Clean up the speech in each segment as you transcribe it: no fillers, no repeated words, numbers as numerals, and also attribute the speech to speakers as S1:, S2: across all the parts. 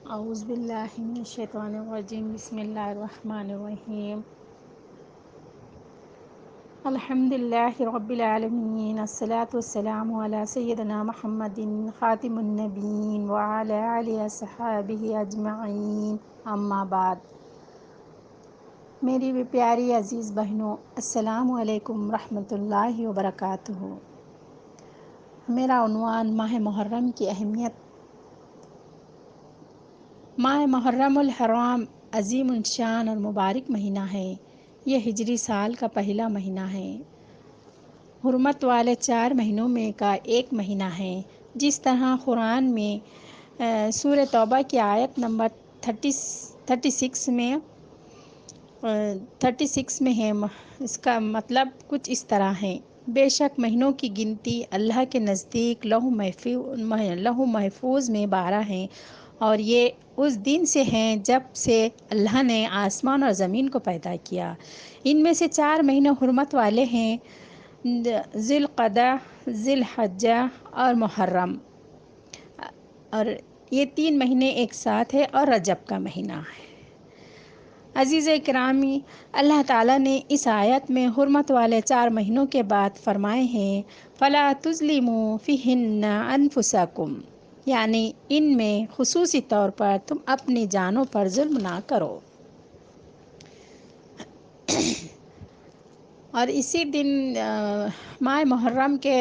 S1: اعوذ باللہ من الشیطان الرجیم بسم اللہ الرحمن الرحیم الحمد للہ رب العالمین الصلاة والسلام علی سیدنا محمد خاتم النبیین وعلی آلہ وصحبہ اجمعین اما بعد۔ میری بھی پیاری عزیز بہنوں، السلام علیکم رحمۃ اللہ وبرکاتہ۔ میرا عنوان ماہ محرم کی اہمیت۔ ماہ محرم الحرام عظیم الشان اور مبارک مہینہ ہے۔ یہ ہجری سال کا پہلا مہینہ ہے۔ حرمت والے 4 مہینوں میں کا ایک مہینہ ہے۔ جس طرح قرآن میں سورہ توبہ کی آیت نمبر 36 میں ہے، اس کا مطلب کچھ اس طرح ہے: بے شک مہینوں کی گنتی اللہ کے نزدیک لوح محفوظ میں 12 ہیں، اور یہ اس دن سے ہیں جب سے اللہ نے آسمان اور زمین کو پیدا کیا۔ ان میں سے 4 مہینے حرمت والے ہیں: ذی القعدہ، ذی الحجہ اور محرم، اور یہ 3 مہینے ایک ساتھ ہے، اور رجب کا مہینہ ہے۔ عزیز اکرامی، اللہ تعالیٰ نے اس آیت میں حرمت والے 4 مہینوں کے بعد فرمائے ہیں: فَلَا تُظْلِمُوا فِيهِنَّ أَنفُسَكُمْ، یعنی ان میں خصوصی طور پر تم اپنی جانوں پر ظلم نہ کرو۔ اور اسی دن ماہ محرم کے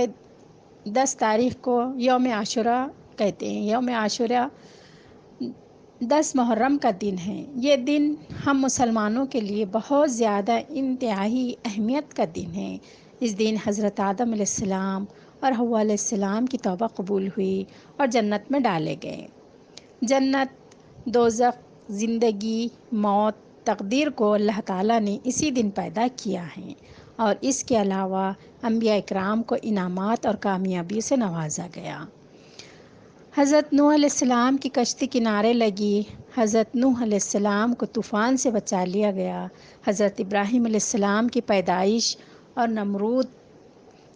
S1: 10 تاریخ کو یوم عاشوراء کہتے ہیں۔ یوم عاشوراء 10 محرم کا دن ہے۔ یہ دن ہم مسلمانوں کے لیے بہت زیادہ انتہائی اہمیت کا دن ہے۔ اس دن حضرت آدم علیہ السلام اور حوا علیہ السلام کی توبہ قبول ہوئی اور جنت میں ڈالے گئے۔ جنت، دوزخ، زندگی، موت، تقدیر کو اللہ تعالیٰ نے اسی دن پیدا کیا ہے، اور اس کے علاوہ انبیاء اکرام کو انعامات اور کامیابی سے نوازا گیا۔ حضرت نوح علیہ السلام کی کشتی کنارے لگی، حضرت نوح علیہ السلام کو طوفان سے بچا لیا گیا، حضرت ابراہیم علیہ السلام کی پیدائش اور نمرود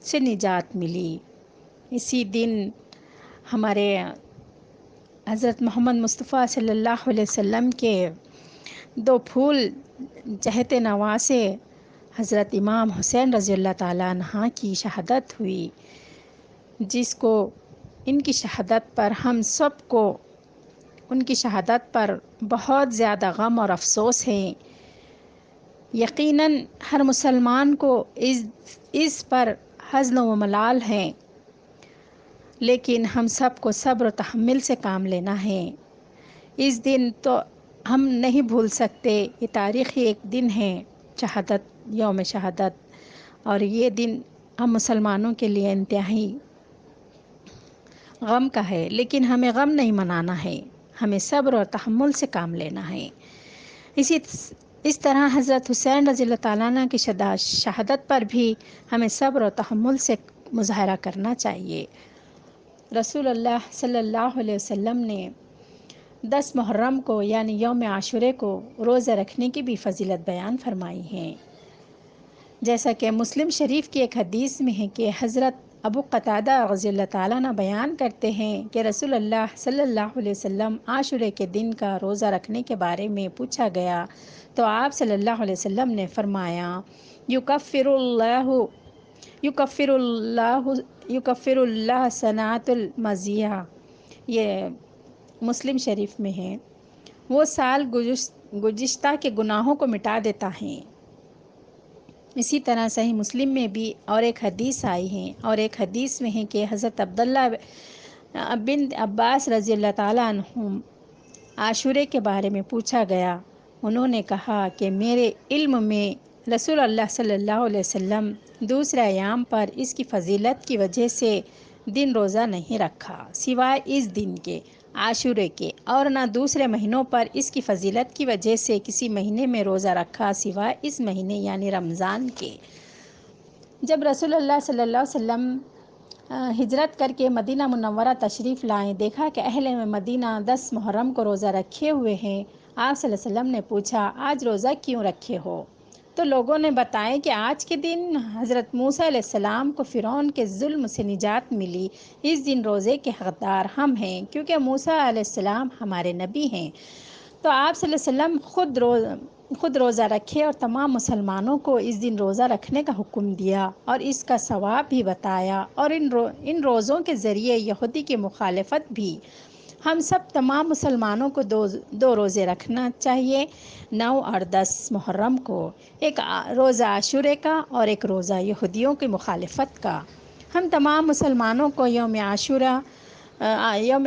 S1: سے نجات ملی۔ اسی دن ہمارے حضرت محمد مصطفیٰ صلی اللہ علیہ وسلم کے 2 پھول چہتے نواسے حضرت امام حسین رضی اللہ تعالیٰ عنہ کی شہادت ہوئی، جس کو ان کی شہادت پر ہم سب کو ان کی شہادت پر بہت زیادہ غم اور افسوس ہے۔ یقیناً ہر مسلمان کو اس پر حزن و ملال ہے، لیکن ہم سب کو صبر و تحمل سے کام لینا ہے۔ اس دن تو ہم نہیں بھول سکتے، یہ تاریخی ایک دن ہے، شہادت، یوم شہادت، اور یہ دن ہم مسلمانوں کے لیے انتہائی غم کا ہے، لیکن ہمیں غم نہیں منانا ہے، ہمیں صبر اور تحمل سے کام لینا ہے۔ اس طرح حضرت حسین رضی اللہ تعالیٰ عنہ کی شہادت پر بھی ہمیں صبر اور تحمل سے مظاہرہ کرنا چاہیے۔ رسول اللہ صلی اللہ علیہ وسلم نے 10 محرم کو یعنی یوم عاشوراء کو روزہ رکھنے کی بھی فضیلت بیان فرمائی ہے۔ جیسا کہ مسلم شریف کی ایک حدیث میں ہے کہ حضرت ابو قتادہ رضی اللہ تعالیٰ عنہ بیان کرتے ہیں کہ رسول اللہ صلی اللہ علیہ وسلم عاشوراء کے دن کا روزہ رکھنے کے بارے میں پوچھا گیا تو آپ صلی اللہ علیہ وسلم نے فرمایا: یکفر اللہ سنۃ الماضیہ، یہ مسلم شریف میں ہے، وہ سال گزشتہ کے گناہوں کو مٹا دیتا ہے۔ اسی طرح صحیح مسلم میں بھی اور ایک حدیث آئی ہے، اور ایک حدیث میں ہے کہ حضرت عبداللہ بن عباس رضی اللہ تعالیٰ عنہ عاشوراء کے بارے میں پوچھا گیا، انہوں نے کہا کہ میرے علم میں رسول اللہ صلی اللہ علیہ وسلم دوسرے ایام پر اس کی فضیلت کی وجہ سے دن روزہ نہیں رکھا سوائے اس دن کے، عاشوراء کے، اور نہ دوسرے مہینوں پر اس کی فضیلت کی وجہ سے کسی مہینے میں روزہ رکھا سوائے اس مہینے یعنی رمضان کے۔ جب رسول اللہ صلی اللہ علیہ وسلم ہجرت کر کے مدینہ منورہ تشریف لائیں، دیکھا کہ اہل مدینہ 10 محرم کو روزہ رکھے ہوئے ہیں۔ آپ صلی اللہ علیہ وسلم نے پوچھا: آج روزہ کیوں رکھے ہو؟ تو لوگوں نے بتایا کہ آج کے دن حضرت موسیٰ علیہ السلام کو فرعون کے ظلم سے نجات ملی، اس دن روزے کے حقدار ہم ہیں، کیونکہ موسیٰ علیہ السلام ہمارے نبی ہیں۔ تو آپ صلی اللہ علیہ وسلم خود روزہ رکھے اور تمام مسلمانوں کو اس دن روزہ رکھنے کا حکم دیا اور اس کا ثواب بھی بتایا، اور ان روزوں کے ذریعے یہودی کی مخالفت بھی۔ ہم سب تمام مسلمانوں کو دو روزے رکھنا چاہیے، 9 اور 10 محرم کو، ایک روزہ عاشورے کا اور ایک روزہ یہودیوں کی مخالفت کا۔ ہم تمام مسلمانوں کو یوم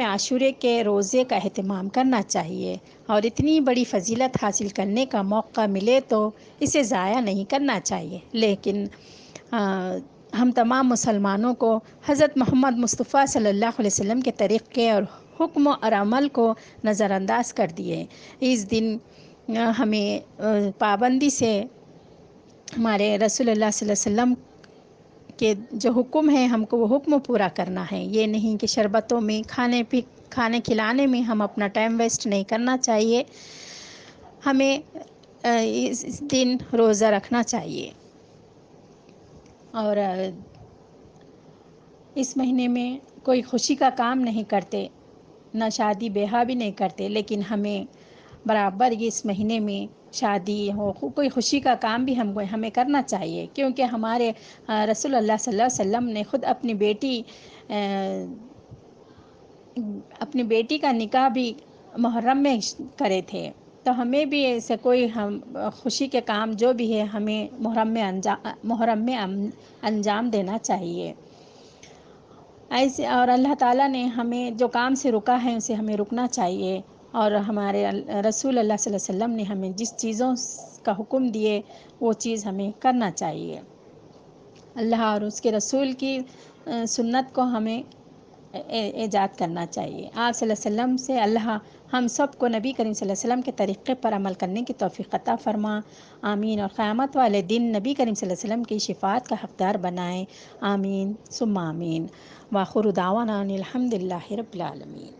S1: عاشورے کے روزے کا اہتمام کرنا چاہیے، اور اتنی بڑی فضیلت حاصل کرنے کا موقع ملے تو اسے ضائع نہیں کرنا چاہیے۔ لیکن ہم تمام مسلمانوں کو حضرت محمد مصطفیٰ صلی اللہ علیہ وسلم کے طریقے اور حکم اور عمل کو نظر انداز کر دیے۔ اس دن ہمیں پابندی سے ہمارے رسول اللہ صلی اللہ علیہ وسلم کے جو حکم ہے ہم کو وہ حکم پورا کرنا ہے۔ یہ نہیں کہ شربتوں میں کھانے کھلانے میں ہم اپنا ٹائم ویسٹ نہیں کرنا چاہیے، ہمیں اس دن روزہ رکھنا چاہیے۔ اور اس مہینے میں کوئی خوشی کا کام نہیں کرتے، نہ شادی بیاہ بھی نہیں کرتے، لیکن ہمیں برابر اس مہینے میں شادی ہو، کوئی خوشی کا کام بھی ہمیں کرنا چاہیے، کیونکہ ہمارے رسول اللہ صلی اللہ علیہ وسلم نے خود اپنی بیٹی کا نکاح بھی محرم میں کرے تھے، تو ہمیں بھی ایسے کوئی خوشی کے کام جو بھی ہے ہمیں محرم میں انجام دینا چاہیے ایسے۔ اور اللہ تعالیٰ نے ہمیں جو کام سے رکا ہے اسے ہمیں رکنا چاہیے، اور ہمارے رسول اللہ صلی اللہ علیہ وسلم نے ہمیں جس چیزوں کا حکم دیے وہ چیز ہمیں کرنا چاہیے۔ اللہ اور اس کے رسول کی سنت کو ہمیں ایجاد کرنا چاہیے۔ آپ صلی اللہ علیہ وسلم سے اللہ ہم سب کو نبی کریم صلی اللہ علیہ وسلم کے طریقے پر عمل کرنے کی توفیق عطا فرما، آمین۔ اور قیامت والے دن نبی کریم صلی اللہ علیہ وسلم کی شفاعت کا حقدار بنائے، آمین ثم آمین۔ وآخر دعوانا ان الحمد للہ رب العالمین۔